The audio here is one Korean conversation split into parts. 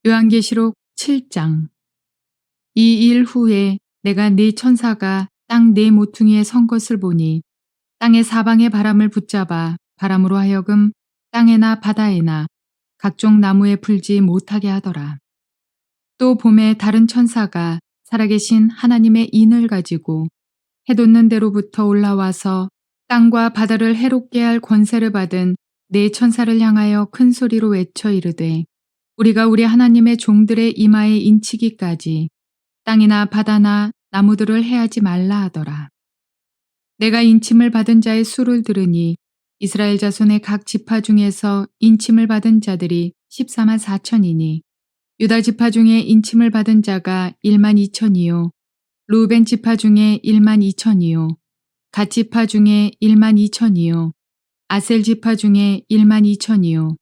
요한계시록 7장. 이 일 후에 내가 네 천사가 땅 네 모퉁이에 선 것을 보니 땅의 사방의 바람을 붙잡아 바람으로 하여금 땅에나 바다에나 각종 나무에 불지 못하게 하더라. 또 봄에 다른 천사가 살아계신 하나님의 인을 가지고 해돋는 데로부터 올라와서 땅과 바다를 해롭게 할 권세를 받은 네 천사를 향하여 큰 소리로 외쳐 이르되, 우리가 우리 하나님의 종들의 이마에 인치기까지 땅이나 바다나 나무들을 해하지 말라 하더라. 내가 인침을 받은 자의 수를 들으니 이스라엘 자손의 각 지파 중에서 인침을 받은 자들이 14만 4천이니 유다 지파 중에 인침을 받은 자가 1만 2천이요 루벤 지파 중에 1만 2천이요 갓 지파 중에 1만 2천이요 아셀 지파 중에 1만 2천이요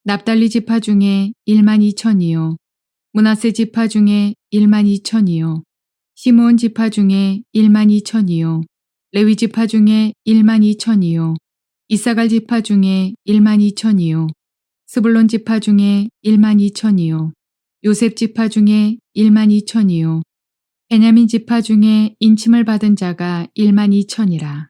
납달리 지파 중에 1만 2천이요 므낫세 지파 중에 1만 2천이요 시므온 지파 중에 1만 2천이요 레위 지파 중에 1만 2천이요 이사갈 지파 중에 1만 2천이요 스불론 지파 중에 1만 2천이요 요셉 지파 중에 1만 2천이요 베냐민 지파 중에 인침을 받은 자가 1만 2천이라.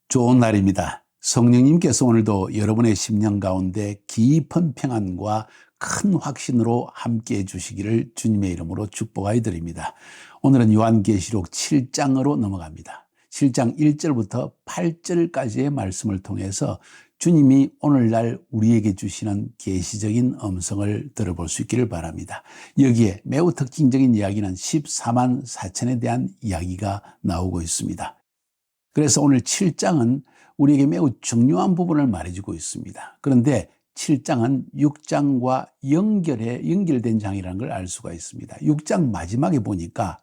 좋은 날입니다. 성령님께서 오늘도 여러분의 심령 가운데 깊은 평안과 큰 확신으로 함께해 주시기를 주님의 이름으로 축복하여 드립니다. 오늘은 요한계시록 7장으로 넘어갑니다. 7장 1절부터 8절까지의 말씀을 통해서 주님이 오늘날 우리에게 주시는 계시적인 음성을 들어볼 수 있기를 바랍니다. 여기에 매우 특징적인 이야기는 14만 4천에 대한 이야기가 나오고 있습니다. 그래서 오늘 7장은 우리에게 매우 중요한 부분을 말해주고 있습니다. 그런데 7장은 6장과 연결된 장이라는 걸 알 수가 있습니다. 6장 마지막에 보니까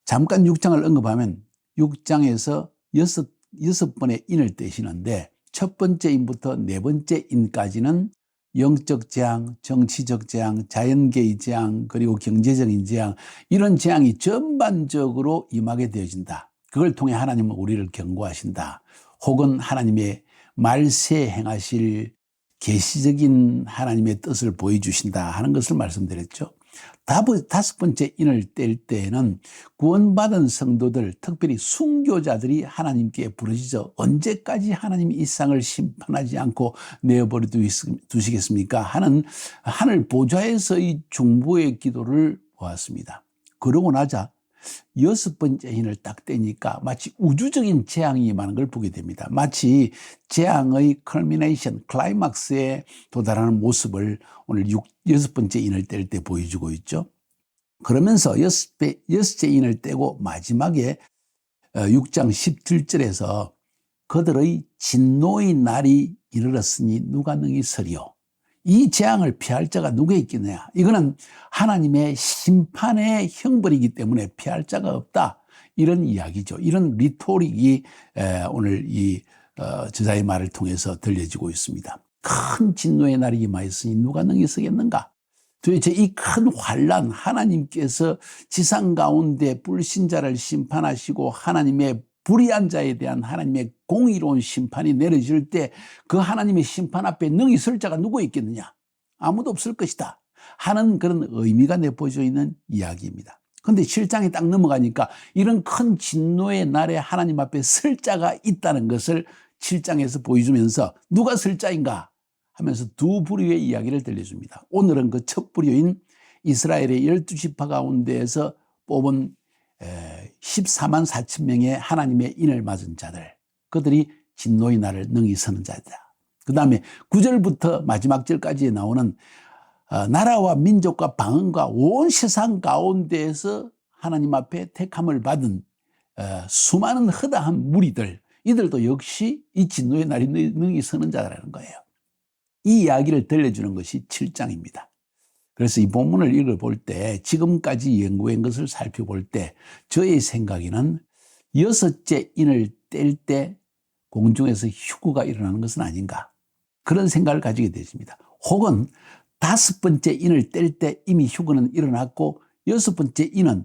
잠깐 6장을 언급하면 6장에서 여섯 번의 인을 떼시는데 첫 번째 인부터 네 번째 인까지는 영적 재앙, 정치적 재앙, 자연계의 재앙, 그리고 경제적인 재앙, 이런 재앙이 전반적으로 임하게 되어진다. 그걸 통해 하나님은 우리를 경고하신다. 혹은 하나님의 말세 행하실 계시적인 하나님의 뜻을 보여주신다 하는 것을 말씀드렸죠. 다섯 번째 인을 뗄 때에는 구원받은 성도들, 특별히 순교자들이 하나님께 부르짖어 언제까지 하나님이 이 세상을 심판하지 않고 내어버려 두시겠습니까 하는 하늘 보좌에서의 중보의 기도를 보았습니다. 그러고 나자 여섯 번째 인을 딱 떼니까 마치 우주적인 재앙이 임하는 걸 보게 됩니다. 마치 재앙의 컬미네이션, 클라이막스에 도달하는 모습을 오늘 여섯 번째 인을 뗄 때 보여주고 있죠. 그러면서 여섯째 인을 떼고 마지막에 6장 17절에서 그들의 진노의 날이 이르렀으니 누가 능히 서리요. 이 재앙을 피할 자가 누가 있겠느냐. 이거는 하나님의 심판의 형벌이기 때문에 피할 자가 없다. 이런 이야기죠. 이런 리토릭이 오늘 이 저자의 말을 통해서 들려지고 있습니다. 큰 진노의 날이 임하였으니 누가 능히 서겠는가. 도대체 이 큰 환난, 하나님께서 지상 가운데 불신자를 심판하시고 하나님의 불의한 자에 대한 하나님의 공의로운 심판이 내려질 때 그 하나님의 심판 앞에 능히 설 자가 누구 있겠느냐? 아무도 없을 것이다 하는 그런 의미가 내포져 있는 이야기입니다. 그런데 7장에 딱 넘어가니까 이런 큰 진노의 날에 하나님 앞에 설 자가 있다는 것을 7장에서 보여주면서 누가 설 자인가 하면서 두 부류의 이야기를 들려줍니다. 오늘은 그 첫 부류인 이스라엘의 12지파 가운데에서 뽑은 14만 4천 명의 하나님의 인을 맞은 자들, 그들이 진노의 날을 능히 서는 자다. 그 다음에 9절부터 마지막 절까지 나오는 나라와 민족과 방언과 온 세상 가운데에서 하나님 앞에 택함을 받은 수많은 허다한 무리들, 이들도 역시 이 진노의 날이 능히 서는 자라는 거예요. 이 이야기를 들려주는 것이 7장입니다. 그래서 이 본문을 읽어볼 때, 지금까지 연구한 것을 살펴볼 때 저의 생각에는 여섯째 인을 뗄 때 공중에서 휴거가 일어나는 것은 아닌가, 그런 생각을 가지게 되십니다. 혹은 다섯 번째 인을 뗄 때 이미 휴거는 일어났고 여섯 번째 인은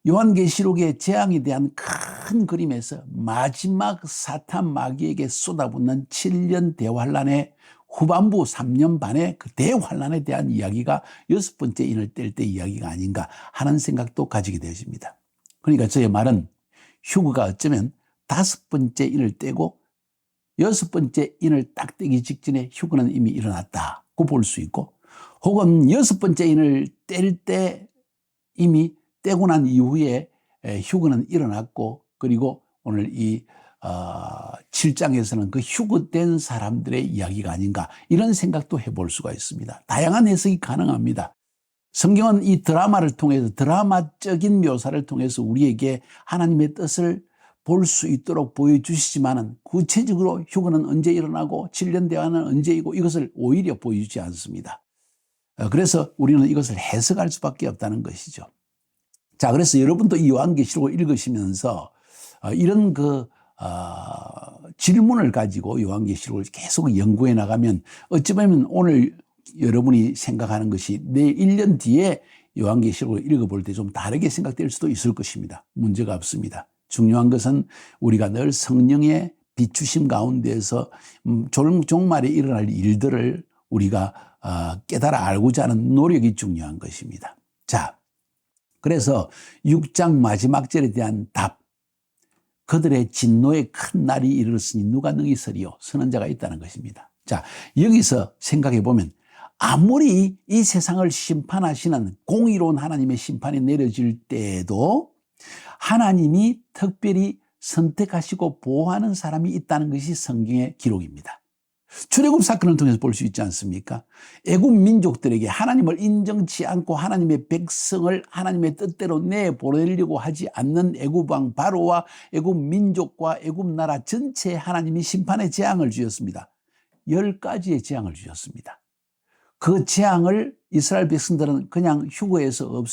요한계시록의 재앙에 대한 큰 그림에서 마지막 사탄 마귀에게 쏟아붓는 7년 대환란의 후반부 3년 반의 그 대환란에 대한 이야기가 6번째 인을 뗄 때 이야기가 아닌가 하는 생각도 가지게 되어집니다. 그러니까 저의 말은 휴거가 어쩌면 5번째 인을 떼고 6번째 인을 딱 떼기 직전에 휴거는 이미 일어났다고 볼 수 있고, 혹은 6번째 인을 뗄 때 이미 떼고 난 이후에 휴거는 일어났고, 그리고 오늘 이 7장에서는 그 휴거된 사람들의 이야기가 아닌가 이런 생각도 해볼 수가 있습니다. 다양한 해석이 가능합니다. 성경은 이 드라마를 통해서, 드라마적인 묘사를 통해서 우리에게 하나님의 뜻을 볼 수 있도록 보여주시지만은 구체적으로 휴거는 언제 일어나고 7년 대화는 언제이고 이것을 오히려 보여주지 않습니다. 그래서 우리는 이것을 해석할 수밖에 없다는 것이죠. 자, 그래서 여러분도 이 요한계시록을 읽으시면서 이런 질문을 가지고 요한계시록을 계속 연구해 나가면 어찌 보면 오늘 여러분이 생각하는 것이 내 1년 뒤에 요한계시록을 읽어볼 때 좀 다르게 생각될 수도 있을 것입니다. 문제가 없습니다. 중요한 것은 우리가 늘 성령의 비추심 가운데서 종말에 일어날 일들을 우리가 깨달아 알고자 하는 노력이 중요한 것입니다. 자, 그래서 6장 마지막 절에 대한 답. 그들의 진노의 큰 날이 이르렀으니 누가 능히 서리요? 선언자가 있다는 것입니다. 자, 여기서 생각해 보면 아무리 이 세상을 심판하시는 공의로운 하나님의 심판이 내려질 때에도 하나님이 특별히 선택하시고 보호하는 사람이 있다는 것이 성경의 기록입니다. 출애굽 사건을 통해서 볼 수 있지 않습니까? 애굽 민족들에게 하나님을 인정치 않고 하나님의 백성을 하나님의 뜻대로 내보내려고 하지 않는 애굽 왕 바로와 애굽 민족과 애굽 나라 전체에 하나님이 심판의 재앙을 주셨습니다. 10가지의 재앙을 주셨습니다. 그 재앙을 이스라엘 백성들은 그냥 휴거해서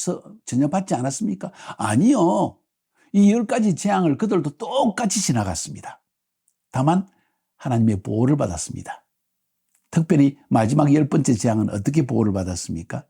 전혀 받지 않았습니까? 아니요. 이 10가지 재앙을 그들도 똑같이 지나갔습니다. 다만 하나님의 보호를 받았습니다. 특별히 마지막 10번째 재앙은 어떻게 보호를 받았습니까?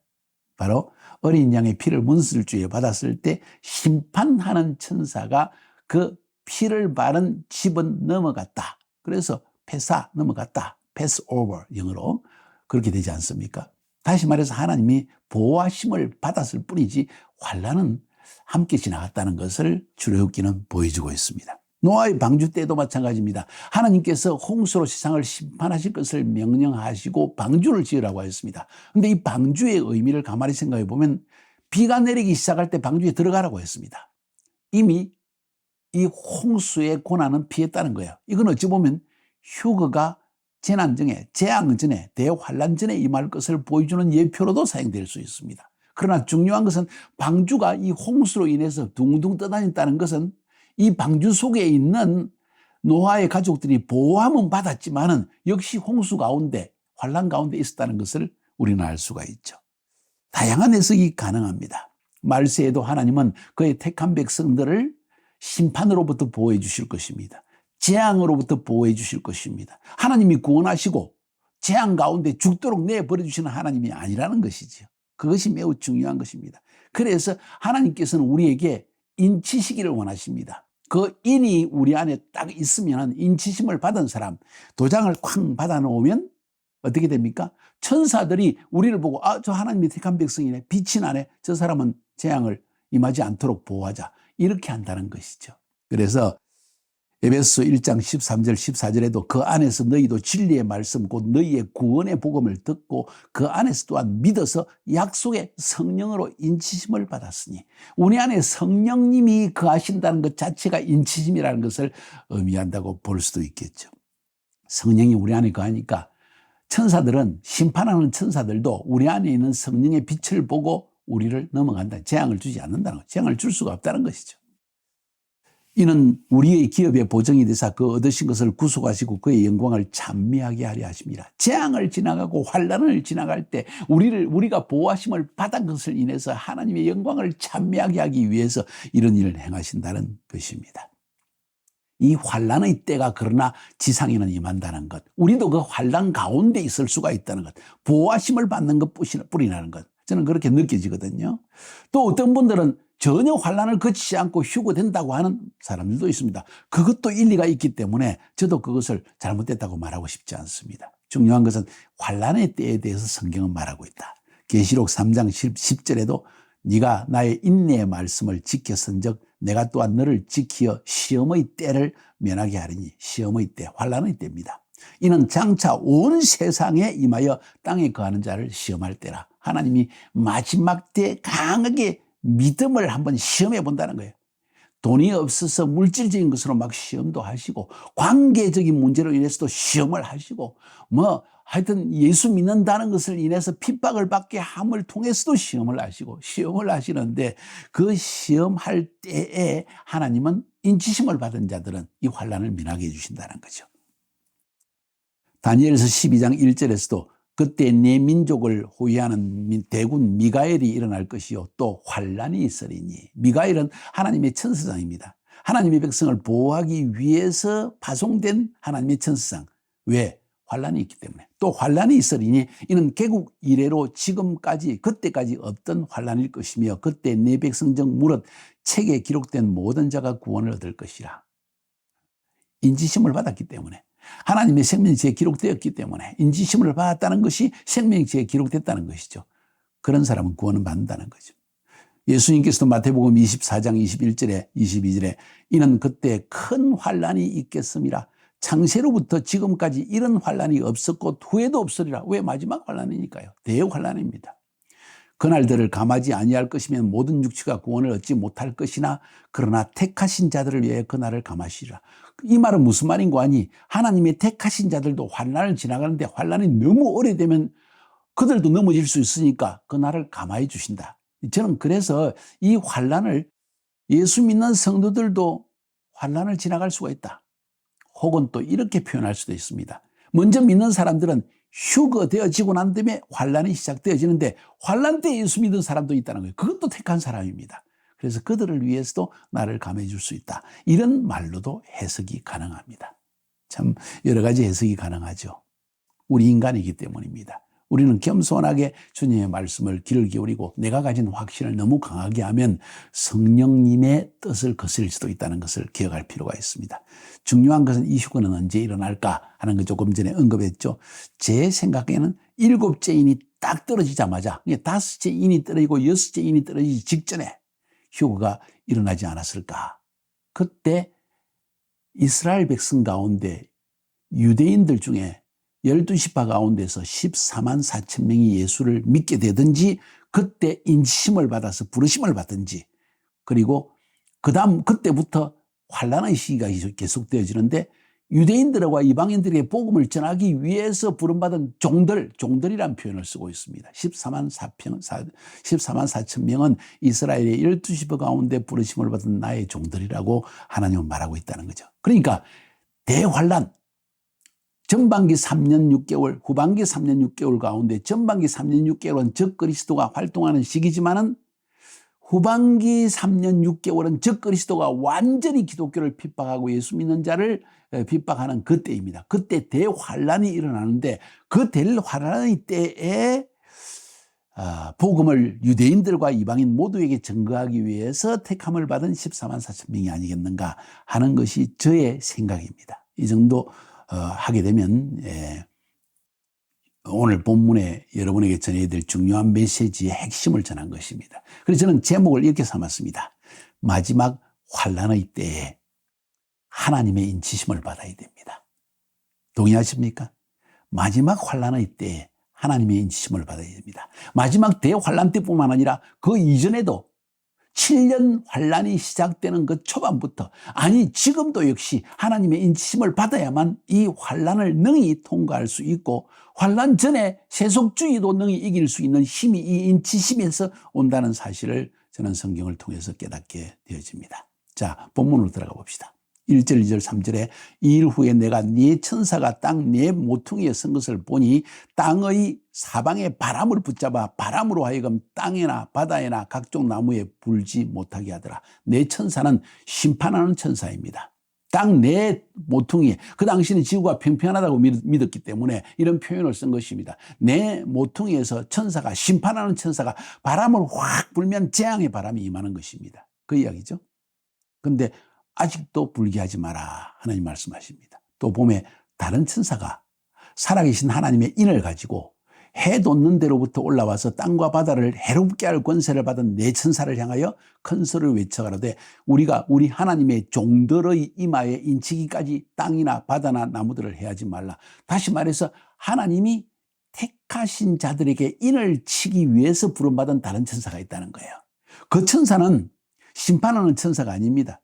바로 어린 양의 피를 문설주에 받았을 때 심판하는 천사가 그 피를 바른 집은 넘어갔다. 그래서 패사 넘어갔다. 패스 오버 영어로 그렇게 되지 않습니까? 다시 말해서 하나님이 보호하심을 받았을 뿐이지 환난은 함께 지나갔다는 것을 출애굽기는 보여주고 있습니다. 노아의 방주 때도 마찬가지입니다. 하나님께서 홍수로 세상을 심판하실 것을 명령하시고 방주를 지으라고 하였습니다. 그런데 이 방주의 의미를 가만히 생각해 보면 비가 내리기 시작할 때 방주에 들어가라고 했습니다. 이미 이 홍수의 고난은 피했다는 거예요. 이건 어찌 보면 휴거가 재난 전에, 재앙 전에, 대환란 전에 임할 것을 보여주는 예표로도 사용될 수 있습니다. 그러나 중요한 것은 방주가 이 홍수로 인해서 둥둥 떠다녔다는 것은 이 방주 속에 있는 노아의 가족들이 보호함은 받았지만은 역시 홍수 가운데, 환란 가운데 있었다는 것을 우리는 알 수가 있죠. 다양한 해석이 가능합니다. 말세에도 하나님은 그의 택한 백성들을 심판으로부터 보호해 주실 것입니다. 재앙으로부터 보호해 주실 것입니다. 하나님이 구원하시고 재앙 가운데 죽도록 내버려 주시는 하나님이 아니라는 것이죠. 그것이 매우 중요한 것입니다. 그래서 하나님께서는 우리에게 인치시기를 원하십니다. 그 인이 우리 안에 딱 있으면 인치심을 받은 사람, 도장을 쾅 받아놓으면 어떻게 됩니까? 천사들이 우리를 보고 저 하나님이 택한 백성이네, 빛이 나네, 저 사람은 재앙을 임하지 않도록 보호하자, 이렇게 한다는 것이죠. 그래서 에베소 1장 13절 14절에도 그 안에서 너희도 진리의 말씀 곧 너희의 구원의 복음을 듣고 그 안에서 또한 믿어서 약속의 성령으로 인치심을 받았으니, 우리 안에 성령님이 거하신다는 것 자체가 인치심이라는 것을 의미한다고 볼 수도 있겠죠. 성령이 우리 안에 거하니까 천사들은, 심판하는 천사들도 우리 안에 있는 성령의 빛을 보고 우리를 넘어간다. 재앙을 주지 않는다는 것, 재앙을 줄 수가 없다는 것이죠. 이는 우리의 기업의 보정이 되사 그 얻으신 것을 구속하시고 그의 영광을 찬미하게 하려 하십니다. 재앙을 지나가고 환난을 지나갈 때 우리가 보호하심을 받은 것을 인해서 하나님의 영광을 찬미하게 하기 위해서 이런 일을 행하신다는 것입니다. 이 환난의 때가 그러나 지상에는 임한다는 것, 우리도 그 환난 가운데 있을 수가 있다는 것, 보호하심을 받는 것뿐이라는 것, 저는 그렇게 느껴지거든요. 또 어떤 분들은 전혀 환난을 거치지 않고 휴거된다고 하는 사람들도 있습니다. 그것도 일리가 있기 때문에 저도 그것을 잘못됐다고 말하고 싶지 않습니다. 중요한 것은 환란의 때에 대해서 성경은 말하고 있다. 계시록 3장 10절에도 네가 나의 인내의 말씀을 지켰은즉 내가 또한 너를 지키어 시험의 때를 면하게 하리니. 시험의 때, 환란의 때입니다. 이는 장차 온 세상에 임하여 땅에 거하는 자를 시험할 때라. 하나님이 마지막 때 강하게 믿음을 한번 시험해 본다는 거예요. 돈이 없어서 물질적인 것으로 막 시험도 하시고, 관계적인 문제로 인해서도 시험을 하시고, 하여튼 예수 믿는다는 것을 인해서 핍박을 받게 함을 통해서도 시험을 하시고, 시험을 하시는데, 그 시험할 때에 하나님은 인치심을 받은 자들은 이 환란을 면하게 해주신다는 거죠. 다니엘서 12장 1절에서도 그때 내 민족을 호위하는 대군 미가엘이 일어날 것이요 또 환란이 있으리니. 미가엘은 하나님의 천사장입니다. 하나님의 백성을 보호하기 위해서 파송된 하나님의 천사장. 왜? 환란이 있기 때문에. 또 환란이 있으리니 이는 개국 이래로 지금까지 그때까지 없던 환란일 것이며 그때 내 백성 중 무릇 책에 기록된 모든 자가 구원을 얻을 것이라. 인지심을 받았기 때문에, 하나님의 생명지에 기록되었기 때문에, 인지심을 받았다는 것이 생명지에 기록됐다는 것이죠. 그런 사람은 구원을 받는다는 거죠. 예수님께서도 마태복음 24장 21절에 22절에 이는 그때 큰 환란이 있겠음이라. 창세로부터 지금까지 이런 환란이 없었고 후에도 없으리라. 왜? 마지막 환란이니까요. 대환란입니다. 그날들을 감하지 아니할 것이면 모든 육체가 구원을 얻지 못할 것이나 그러나 택하신 자들을 위해 그날을 감하시리라. 이 말은 무슨 말인 거 아니? 하나님의 택하신 자들도 환란을 지나가는데 환란이 너무 오래되면 그들도 넘어질 수 있으니까 그날을 감화해 주신다. 저는 그래서 이 환란을, 예수 믿는 성도들도 환란을 지나갈 수가 있다. 혹은 또 이렇게 표현할 수도 있습니다. 먼저 믿는 사람들은 휴거되어지고 난 다음에 환란이 시작되어지는데 환란 때 예수 믿는 사람도 있다는 거예요. 그것도 택한 사람입니다. 그래서 그들을 위해서도 나를 감해 줄 수 있다. 이런 말로도 해석이 가능합니다. 참 여러 가지 해석이 가능하죠. 우리 인간이기 때문입니다. 우리는 겸손하게 주님의 말씀을 귀를 기울이고 내가 가진 확신을 너무 강하게 하면 성령님의 뜻을 거스릴 수도 있다는 것을 기억할 필요가 있습니다. 중요한 것은 이 휴거는 언제 일어날까 하는 거 조금 전에 언급했죠. 제 생각에는 7째 인이 딱 떨어지자마자 5째 인이 떨어지고 6째 인이 떨어지기 직전에 휴거가 일어나지 않았을까. 그때 이스라엘 백성 가운데 유대인들 중에 12지파 가운데서 14만 4천 명이 예수를 믿게 되든지 그때 인심을 받아서 부르심을 받든지, 그리고 그때부터 환란의 시기가 계속되어지는데 유대인들과 이방인들에게 복음을 전하기 위해서 부름받은 종들이라는 표현을 쓰고 있습니다. 14만 4천 명은 이스라엘의 12지파 가운데 부르심을 받은 나의 종들이라고 하나님은 말하고 있다는 거죠. 그러니까 대환란, 전반기 3년 6개월, 후반기 3년 6개월 가운데 전반기 3년 6개월은 적그리스도가 활동하는 시기지만은 후반기 3년 6개월은 적그리스도가 완전히 기독교를 핍박하고 예수 믿는 자를 핍박하는 그때입니다. 그때 대환란이 일어나는데 그 대환란의 때에 복음을 유대인들과 이방인 모두에게 증거하기 위해서 택함을 받은 14만 4천 명이 아니겠는가 하는 것이 저의 생각입니다. 이 정도 하게 되면 오늘 본문에 여러분에게 전해야 될 중요한 메시지의 핵심을 전한 것입니다. 그래서 저는 제목을 이렇게 삼았습니다. 마지막 환란의 때에 하나님의 인치심을 받아야 됩니다. 동의하십니까? 마지막 환란의 때에 하나님의 인치심을 받아야 됩니다. 마지막 대환란 때뿐만 아니라 그 이전에도 7년 환란이 시작되는 그 초반부터, 아니 지금도 역시 하나님의 인치심을 받아야만 이 환란을 능히 통과할 수 있고 환란 전에 세속주의도 능히 이길 수 있는 힘이 이 인치심에서 온다는 사실을 저는 성경을 통해서 깨닫게 되어집니다. 자, 본문으로 들어가 봅시다. 1절, 2절, 3절에 이 일 후에 내가 네 천사가 땅 네 모퉁이에 선 것을 보니 땅의 사방에 바람을 붙잡아 바람으로 하여금 땅에나 바다에나 각종 나무에 불지 못하게 하더라. 네 천사는 심판하는 천사입니다. 땅 네 모퉁이에, 그 당시는 지구가 평평하다고 믿었기 때문에 이런 표현을 쓴 것입니다. 네 모퉁이에서 천사가, 심판하는 천사가 바람을 확 불면 재앙의 바람이 임하는 것입니다. 그 이야기죠. 그런데 아직도 불귀하지 마라 하나님 말씀하십니다. 또 봄에 다른 천사가 살아계신 하나님의 인을 가지고 해 돋는 데로부터 올라와서 땅과 바다를 해롭게 할 권세를 받은 네 천사를 향하여 큰 소리를 외쳐가라되 우리가 우리 하나님의 종들의 이마에 인치기까지 땅이나 바다나 나무들을 해하지 말라. 다시 말해서 하나님이 택하신 자들에게 인을 치기 위해서 부름받은 다른 천사가 있다는 거예요. 그 천사는 심판하는 천사가 아닙니다.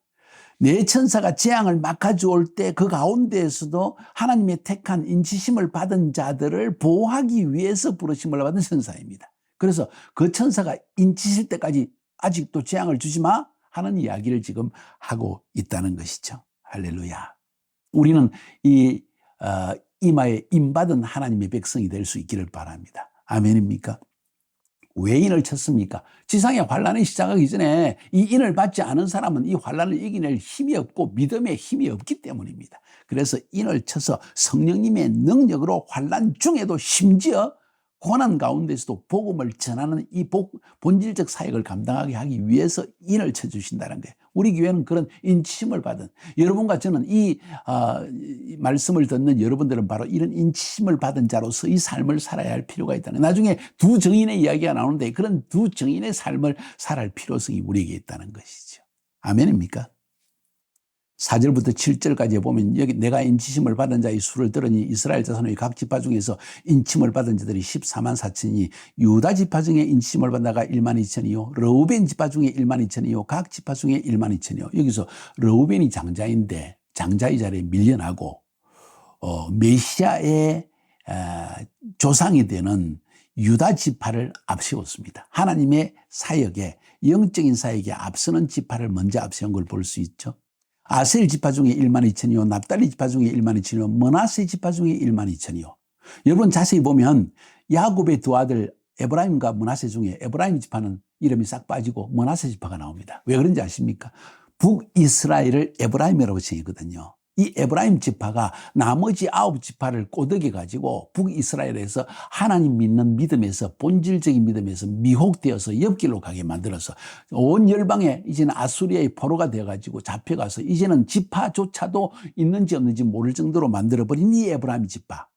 네 천사가 재앙을 막 가져올 때 그 가운데에서도 하나님의 택한 인치심을 받은 자들을 보호하기 위해서 부르심을 받은 천사입니다. 그래서 그 천사가 인치실 때까지 아직도 재앙을 주지 마 하는 이야기를 지금 하고 있다는 것이죠. 할렐루야. 우리는 이 이마에 임받은 하나님의 백성이 될 수 있기를 바랍니다. 아멘입니까? 왜 인을 쳤습니까? 지상의 환란이 시작하기 전에 이 인을 받지 않은 사람은 이 환란을 이겨낼 힘이 없고 믿음의 힘이 없기 때문입니다. 그래서 인을 쳐서 성령님의 능력으로 환란 중에도 심지어 고난 가운데서도 복음을 전하는 이 본질적 사역을 감당하게 하기 위해서 인을 쳐주신다는 거예요. 우리 교회는 그런 인치심을 받은, 여러분과 저는 이 말씀을 듣는 여러분들은 바로 이런 인치심을 받은 자로서 이 삶을 살아야 할 필요가 있다는 거예요. 나중에 두 정인의 이야기가 나오는데 그런 두 정인의 삶을 살아야 할 필요성이 우리에게 있다는 것이죠. 아멘입니까? 4절부터 7절까지 보면 여기 내가 인치심을 받은 자의 수를 들으니 이스라엘 자손의 각 지파 중에서 인침을 받은 자들이 14만 4천이니 유다 지파 중에 인치심을 받은 자가 1만 2천이요 르우벤 지파 중에 1만 2천이요 각 지파 중에 1만 2천이요. 여기서 르우벤이 장자인데 장자의 자리에 밀려나고 메시아의 조상이 되는 유다 지파를 앞세웠습니다. 하나님의 사역에 영적인 사역에 앞서는 지파를 먼저 앞세운 걸 볼 수 있죠. 아셀 지파 중에 1만 2천이요 납달리 지파 중에 1만 2천이요 므낫세 지파 중에 1만 2천이요. 여러분 자세히 보면 야곱의 두 아들 에브라임과 므낫세 중에 에브라임 지파는 이름이 싹 빠지고 므낫세 지파가 나옵니다. 왜 그런지 아십니까? 북이스라엘을 에브라임이라고 칭했거든요. 이 에브라임 지파가 나머지 9지파를 꼬드겨 가지고 북이스라엘에서 하나님 믿는 믿음에서 본질적인 믿음에서 미혹되어서 옆길로 가게 만들어서 온 열방에 이제는 아수리아의 포로가 되어 가지고 잡혀가서 이제는 지파조차도 있는지 없는지 모를 정도로 만들어버린 이 에브라임 지파.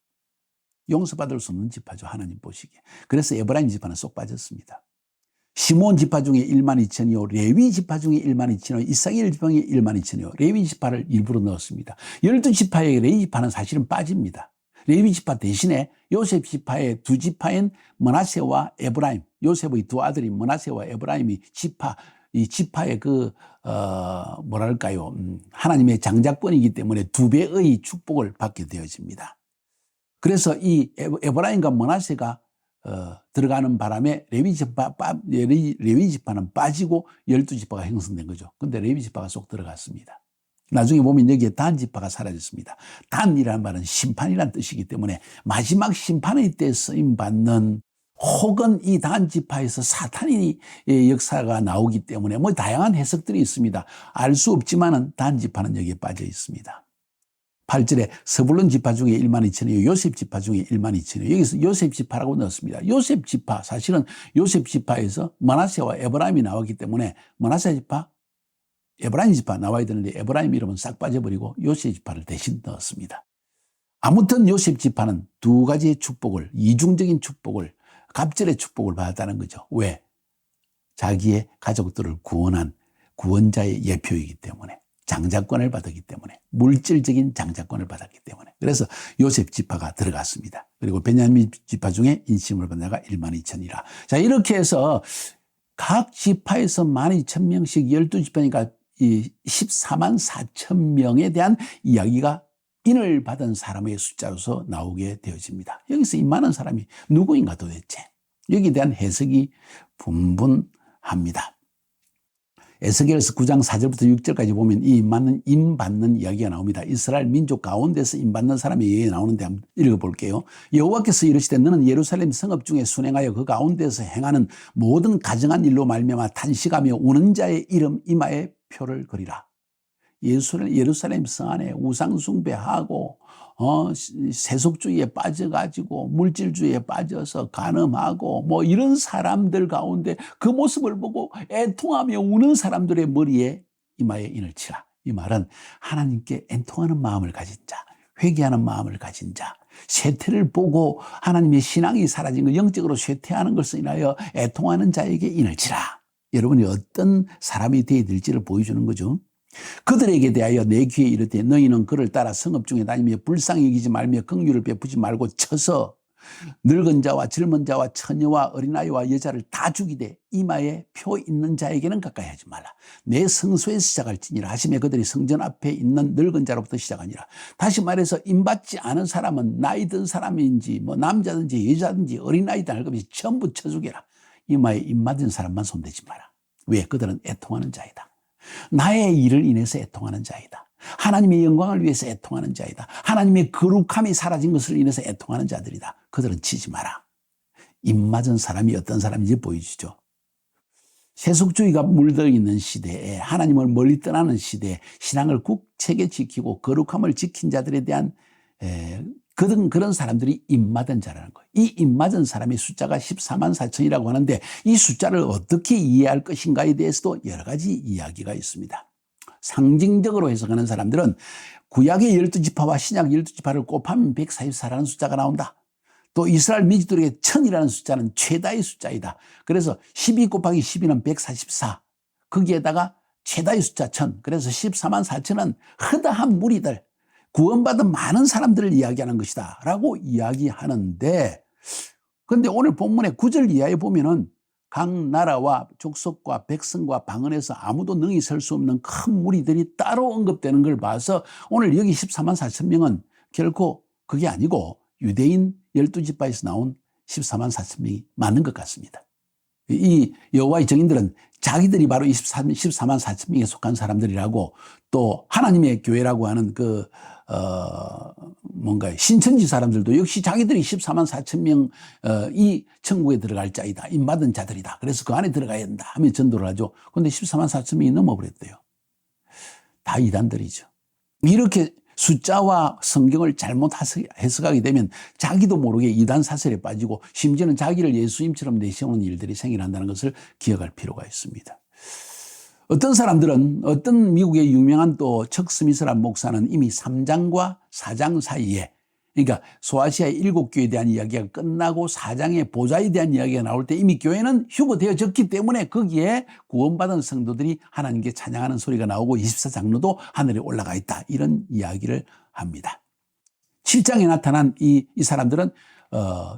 용서받을 수 없는 지파죠. 하나님 보시기에. 그래서 에브라임 지파는 쏙 빠졌습니다. 시몬 지파 중에 1만 2천이요 레위 지파 중에 1만 2천이요 이스라엘 지파 중에 1만 2천이요 레위 지파를 일부러 넣었습니다. 12지파의 레위 지파는 사실은 빠집니다. 레위 지파 대신에 요셉 지파의 두 지파인 므낫세와 에브라임, 요셉의 두 아들인 므낫세와 에브라임이 이 지파의 하나님의 장자권이기 때문에 두 배의 축복을 받게 되어집니다. 그래서 이 에브라임과 므낫세가 들어가는 바람에 레위 지파는 빠지고 12지파가 형성된 거죠. 근데 레위 지파가 쏙 들어갔습니다. 나중에 보면 여기에 단 지파가 사라졌습니다. 단이라는 말은 심판이라는 뜻이기 때문에 마지막 심판의 때 쓰임받는 혹은 이 단 지파에서 사탄의 역사가 나오기 때문에 뭐 다양한 해석들이 있습니다. 알 수 없지만은 단 지파는 여기에 빠져 있습니다. 8절에 스불론 지파 중에 1만 2천이요 요셉 지파 중에 1만 2천이요. 여기서 요셉 지파라고 넣었습니다. 요셉 지파, 사실은 요셉 지파에서 므낫세와 에브라임이 나왔기 때문에 므낫세 지파, 에브라임 지파 나와야 되는데 에브라임 이름은 싹 빠져버리고 요셉 지파를 대신 넣었습니다. 아무튼 요셉 지파는 두 가지의 축복을, 이중적인 축복을, 갑절의 축복을 받았다는 거죠. 왜? 자기의 가족들을 구원한 구원자의 예표이기 때문에. 장자권을 받았기 때문에, 물질적인 장자권을 받았기 때문에. 그래서 요셉 지파가 들어갔습니다. 그리고 베냐민 지파 중에 인심을 받은 자가 1만 2천이라. 자, 이렇게 해서 각 지파에서 12,000명씩 12지파니까 이 14만 4천 명에 대한 이야기가 인을 받은 사람의 숫자로서 나오게 되어집니다. 여기서 이 많은 사람이 누구인가 도대체? 여기에 대한 해석이 분분합니다. 에스겔서 9장 4절부터 6절까지 보면 이 임받는 이야기가 나옵니다. 이스라엘 민족 가운데서 임받는 사람의 이야기가 나오는데 한번 읽어볼게요. 여호와께서 이르시되 너는 예루살렘 성읍 중에 순행하여 그 가운데서 행하는 모든 가증한 일로 말미암아 탄식하며 우는 자의 이름 이마에 표를 그리라. 예루살렘 성 안에 우상숭배하고 세속주의에 빠져가지고 물질주의에 빠져서 간음하고 뭐 이런 사람들 가운데 그 모습을 보고 애통하며 우는 사람들의 머리에 이마에 인을 치라. 이 말은 하나님께 애통하는 마음을 가진 자, 회개하는 마음을 가진 자, 쇠퇴를 보고 하나님의 신앙이 사라진 것, 영적으로 쇠퇴하는 것을 인하여 애통하는 자에게 인을 치라. 여러분이 어떤 사람이 되어야 될지를 보여주는 거죠. 그들에게 대하여 내 귀에 이르되 너희는 그를 따라 성읍 중에 다니며 불쌍히 여기지 말며 긍휼을 베푸지 말고 쳐서 늙은 자와 젊은 자와 처녀와 어린아이와 여자를 다 죽이되 이마에 표 있는 자에게는 가까이 하지 말라. 내 성소에서 시작할지니라 하시며 그들이 성전 앞에 있는 늙은 자로부터 시작하니라. 다시 말해서 임받지 않은 사람은 나이 든 사람인지 뭐 남자든지 여자든지 어린아이든 할 것 없이 전부 쳐 죽여라. 이마에 입맞은 사람만 손대지 마라. 왜? 그들은 애통하는 자이다. 나의 일을 인해서 애통하는 자이다. 하나님의 영광을 위해서 애통하는 자이다. 하나님의 거룩함이 사라진 것을 인해서 애통하는 자들이다. 그들은 치지 마라. 입맞은 사람이 어떤 사람인지 보여주죠. 세속주의가 물들어 있는 시대에, 하나님을 멀리 떠나는 시대에 신앙을 굳세게 지키고 거룩함을 지킨 자들에 대한 그런 사람들이 입맞은 자라는 거예요. 이 입맞은 사람의 숫자가 14만 4천이라고 하는데 이 숫자를 어떻게 이해할 것인가에 대해서도 여러 가지 이야기가 있습니다. 상징적으로 해석하는 사람들은 구약의 12지파와 신약 12지파를 곱하면 144라는 숫자가 나온다. 또 이스라엘 민족들에게 1000이라는 숫자는 최다의 숫자이다. 그래서 12 곱하기 12는 144. 거기에다가 최다의 숫자 1000. 그래서 14만 4천은 허다한 무리들, 구원받은 많은 사람들을 이야기하는 것이다 라고 이야기하는데, 그런데 오늘 본문의 9절 이하에 보면은 각 나라와 족속과 백성과 방언에서 아무도 능히 설 수 없는 큰 무리들이 따로 언급되는 걸 봐서 오늘 여기 14만 4천 명은 결코 그게 아니고 유대인 12지파에서 나온 14만 4천 명이 맞는 것 같습니다. 이 여호와의 증인들은 자기들이 바로 14만 4천 명에 속한 사람들이라고, 또 하나님의 교회라고 하는 뭔가 신천지 사람들도 역시 자기들이 14만 4천 명이 천국에 들어갈 자이다. 임받은 자들이다. 그래서 그 안에 들어가야 된다 하며 전도를 하죠. 그런데 14만 4천 명이 넘어버렸대요. 다 이단들이죠. 이렇게 숫자와 성경을 잘못 해석하게 되면 자기도 모르게 이단 사설에 빠지고 심지어는 자기를 예수님처럼 내세우는 일들이 생겨난다는 것을 기억할 필요가 있습니다. 어떤 사람들은, 어떤 미국의 유명한 또 척 스미스라는 목사는 이미 3장과 4장 사이에, 그러니까 소아시아의 7교회에 대한 이야기가 끝나고 4장의 보좌에 대한 이야기가 나올 때 이미 교회는 휴거되어졌기 때문에 거기에 구원받은 성도들이 하나님께 찬양하는 소리가 나오고 24장로도 하늘에 올라가 있다, 이런 이야기를 합니다. 7장에 나타난 이 사람들은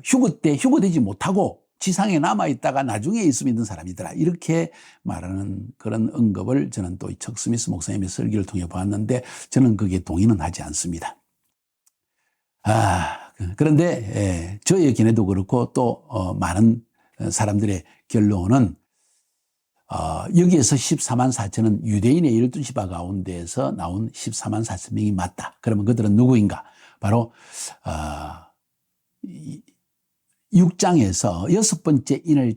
휴거되지 못하고 지상에 남아있다가 나중에 예수 믿는 사람이더라, 이렇게 말하는 그런 언급을 저는 또 척 스미스 목사님의 설교를 통해 보았는데 저는 거기에 동의는 하지 않습니다. 그런데 저의 견해도 그렇고 또 많은 사람들의 결론은 여기에서 14만 4천은 유대인의 12지파 가운데에서 나온 14만 4천 명이 맞다. 그러면 그들은 누구인가? 바로 6장에서 6번째 인을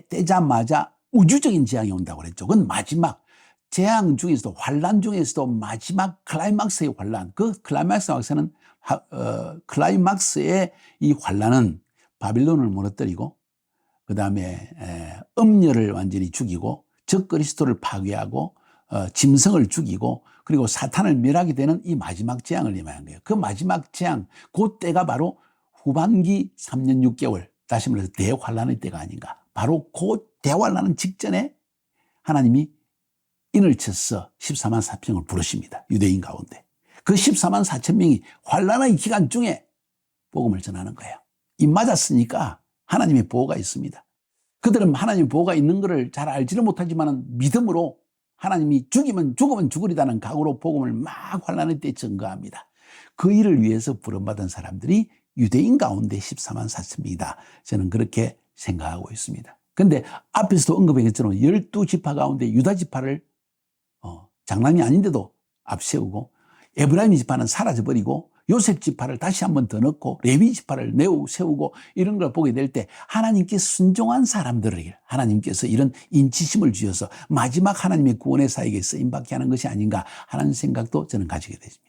떼자마자 우주적인 재앙이 온다고 그랬죠. 그건 마지막 재앙 중에서도, 환란 중에서도 마지막 클라이막스의 환란. 그 클라이막스의 이 환란은 바빌론을 무너뜨리고, 그 다음에 음녀를 완전히 죽이고, 적그리스도를 파괴하고, 짐승을 죽이고, 그리고 사탄을 멸하게 되는 이 마지막 재앙을 예언한 거예요. 그 마지막 재앙, 그 때가 바로 후반기 3년 6개월, 다시 말해서 대환란의 때가 아닌가. 바로 그 대환란은 직전에 하나님이 인을 쳐서 14만 4천을 부르십니다. 유대인 가운데. 그 14만 4천 명이 환란의 기간 중에 복음을 전하는 거예요. 입 맞았으니까 하나님의 보호가 있습니다. 그들은 하나님의 보호가 있는 것을 잘 알지는 못하지만 믿음으로 하나님이 죽으면 죽으리다는 각오로 복음을 막 환란의 때 전거합니다. 그 일을 위해서 부름받은 사람들이 유대인 가운데 14만 4천 명이다. 저는 그렇게 생각하고 있습니다. 그런데 앞에서도 언급했던 12지파 가운데 유다 지파를 장난이 아닌데도 앞세우고, 에브라임 지파는 사라져버리고 요셉 지파를 다시 한 번 더 넣고 레위 지파를 세우고 이런 걸 보게 될 때 하나님께 순종한 사람들에게 하나님께서 이런 인치심을 주셔서 마지막 하나님의 구원의 사역에 쓰임받게 하는 것이 아닌가 하는 생각도 저는 가지게 됩니다.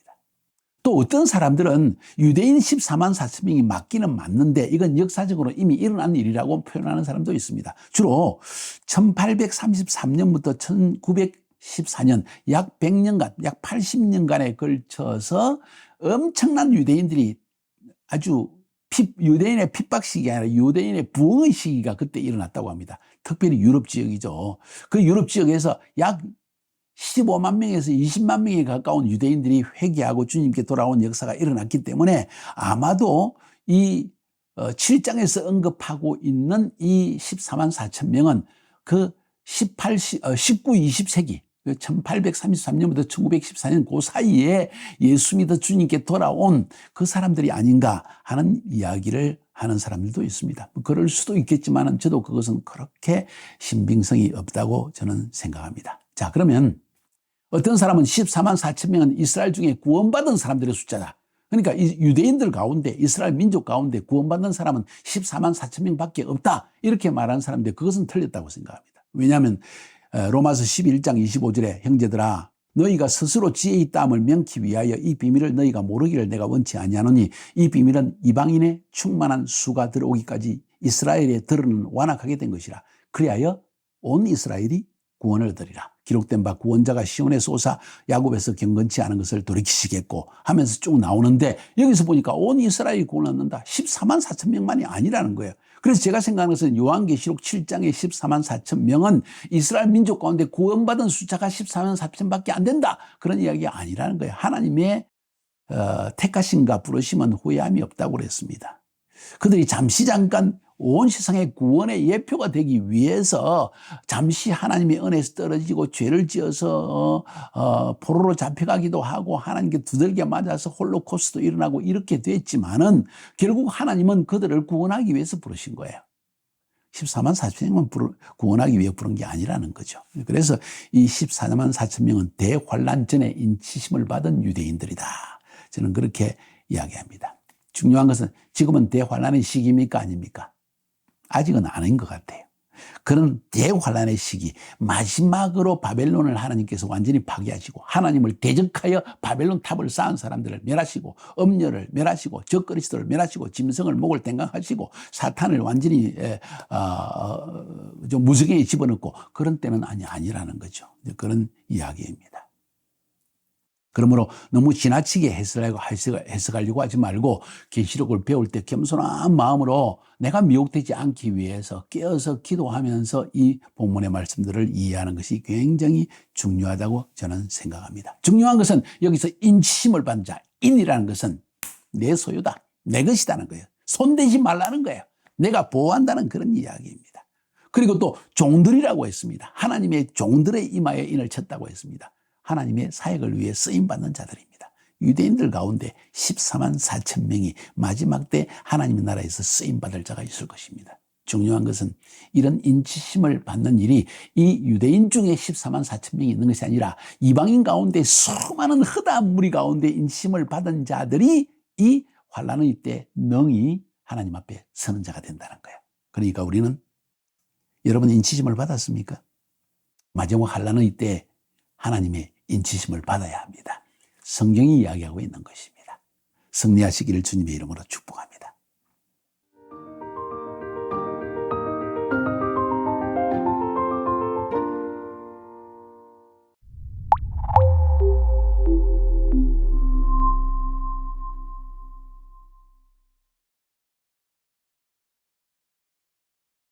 또 어떤 사람들은 유대인 14만 4천 명이 맞기는 맞는데 이건 역사적으로 이미 일어난 일이라고 표현하는 사람도 있습니다. 주로 1833년부터 1914년 약 100년간, 약 80년간에 걸쳐서 엄청난 유대인들이 아주 유대인의 핍박 시기가 아니라 유대인의 부흥의 시기가 그때 일어났다고 합니다. 특별히 유럽 지역이죠. 그 유럽 지역에서 약 15만 명에서 20만 명에 가까운 유대인들이 회개하고 주님께 돌아온 역사가 일어났기 때문에 아마도 이 7장에서 언급하고 있는 이 14만 4천 명은 그 19, 20세기 1833년부터 1914년 그 사이에 예수 믿어 주님께 돌아온 그 사람들이 아닌가 하는 이야기를 하는 사람들도 있습니다. 그럴 수도 있겠지만 저도 그것은 그렇게 신빙성이 없다고 저는 생각합니다. 자, 그러면 어떤 사람은 14만 4천 명은 이스라엘 중에 구원받은 사람들의 숫자다. 그러니까 이 유대인들 가운데 이스라엘 민족 가운데 구원받는 사람은 14만 4천 명밖에 없다. 이렇게 말하는 사람인데 그것은 틀렸다고 생각합니다. 왜냐하면 로마서 11장 25절에 형제들아 너희가 스스로 지혜 있다함을 명키 위하여 이 비밀을 너희가 모르기를 내가 원치 아니하노니 이 비밀은 이방인의 충만한 수가 들어오기까지 이스라엘의 들은 완악하게 된 것이라. 그리하여 온 이스라엘이 구원을 얻으리라. 기록된 바 구원자가 시온에서 오사 야곱에서 경건치 않은 것을 돌이키시겠고 하면서 쭉 나오는데 여기서 보니까 온 이스라엘이 구원을 얻는다. 14만 4천 명만이 아니라는 거예요. 그래서 제가 생각하는 것은 요한계시록 7장의 14만 4천 명은 이스라엘 민족 가운데 구원받은 숫자가 14만 4천밖에 안 된다. 그런 이야기가 아니라는 거예요. 하나님의 택하심과 부르심은 후회함이 없다고 그랬습니다. 그들이 잠깐 온 세상의 구원의 예표가 되기 위해서 잠시 하나님의 은혜에서 떨어지고 죄를 지어서 포로로 잡혀가기도 하고 하나님께 두들겨 맞아서 홀로코스트도 일어나고 이렇게 됐지만은 결국 하나님은 그들을 구원하기 위해서 부르신 거예요. 14만 4천 명만 구원하기 위해 부른 게 아니라는 거죠. 그래서 이 14만 4천 명은 대환란 전에 인치심을 받은 유대인들이다. 저는 그렇게 이야기합니다. 중요한 것은 지금은 대환란의 시기입니까 아닙니까? 아직은 아닌 것 같아요. 그런 대환란의 시기, 마지막으로 바벨론을 하나님께서 완전히 파괴하시고 하나님을 대적하여 바벨론 탑을 쌓은 사람들을 멸하시고 음녀를 멸하시고 적그리스도를 멸하시고 짐승을 목을 댕강하시고 사탄을 완전히 좀 무지개에 집어넣고 그런 때는 아니라는 거죠. 그런 이야기입니다. 그러므로 너무 지나치게 해석하려고 하지 말고 계시록을 배울 때 겸손한 마음으로 내가 미혹되지 않기 위해서 깨어서 기도하면서 이 본문의 말씀들을 이해하는 것이 굉장히 중요하다고 저는 생각합니다. 중요한 것은 여기서 인치심을 받는 자, 인이라는 것은 내 소유다, 내 것이라는 거예요. 손대지 말라는 거예요. 내가 보호한다는 그런 이야기입니다. 그리고 또 종들이라고 했습니다. 하나님의 종들의 이마에 인을 쳤다고 했습니다. 하나님의 사역을 위해 쓰임받는 자들입니다. 유대인들 가운데 14만 4천 명이 마지막 때 하나님의 나라에서 쓰임받을 자가 있을 것입니다. 중요한 것은 이런 인치심을 받는 일이 이 유대인 중에 14만 4천 명이 있는 것이 아니라 이방인 가운데 수많은 허다한 무리 가운데 인치심을 받은 자들이 이 환난의 때 능히 하나님 앞에 서는 자가 된다는 거예요. 그러니까 우리는 여러분 인치심을 받았습니까? 마지막 환난의 때 하나님의 인치심을 받아야 합니다. 성경이 이야기하고 있는 것입니다. 승리하시기를 주님의 이름으로 축복합니다.